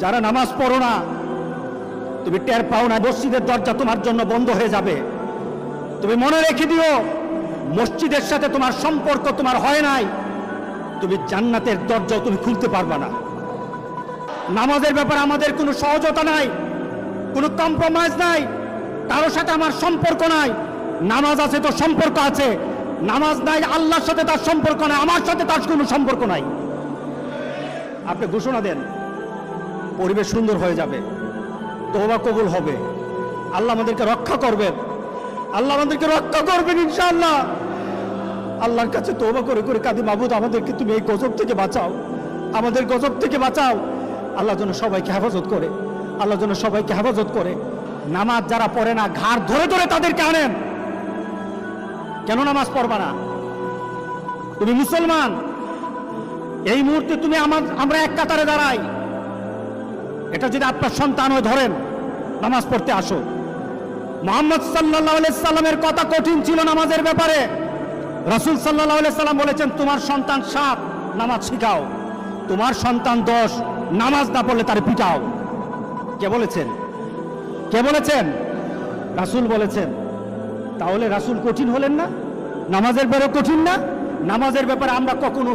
যারা নামাজ পড়ো না, তুমি টের পাও না মসজিদের দরজা তোমার জন্য বন্ধ হয়ে যাবে। তুমি মনে রেখে দিও, মসজিদের সাথে তোমার সম্পর্ক তোমার হয় নাই, তুমি জান্নাতের দরজাও তুমি খুলতে পারবা না। নামাজের ব্যাপারে আমাদের কোনো সহজতা নাই, কোনো কম্প্রোমাইজ নাই, কারোর সাথে আমার সম্পর্ক নাই। নামাজ আছে তো সম্পর্ক আছে, নামাজ নাই আল্লাহর সাথে তার সম্পর্ক নাই, আমার সাথে তার কোনো সম্পর্ক নাই। আপনি ঘোষণা দেন, পরিবেশ সুন্দর হয়ে যাবে, তওবা কবুল হবে, আল্লাহ আমাদেরকে রক্ষা করবেন, আল্লাহ আমাদেরকে রক্ষা করবেন ইনশাআল্লাহ। আল্লাহর কাছে তওবা করে করে কাঁদি, মাবুদ আমাদেরকে তুমি এই গজব থেকে বাঁচাও, আমাদের গজব থেকে বাঁচাও। আল্লাহ যেন সবাইকে হেফাজত করে, আল্লাহ যেন সবাইকে হেফাজত করে। নামাজ যারা পড়ে না, ঘাড় ধরে ধরে তাদেরকে আনেন। কেন নামাজ পড়বা না? তুমি মুসলমান, এই মুহূর্তে তুমি আমরা এক কাতারে দাঁড়াই। এটা যদি আপনার সন্তান হয়ে ধরেন, নামাজ পড়তে আসো। মুহাম্মদ সাল্লাল্লাহু আলাইহি সাল্লামের কথা কঠিন ছিল নামাজের ব্যাপারে। রাসূল সাল্লাল্লাহু আলাইহি সাল্লাম বলেছেন, তোমার সন্তান 7 নামাজ শিখাও, তোমার সন্তান 10 নামাজ না পড়লে তার পিটাও। কে বলেছেন? কে বলেছেন? রাসূল বলেছেন। তাহলে রাসূল কঠিন হলেন না? নামাজের ব্যাপারে কঠিন না? নামাজের ব্যাপারে আমরা কখনো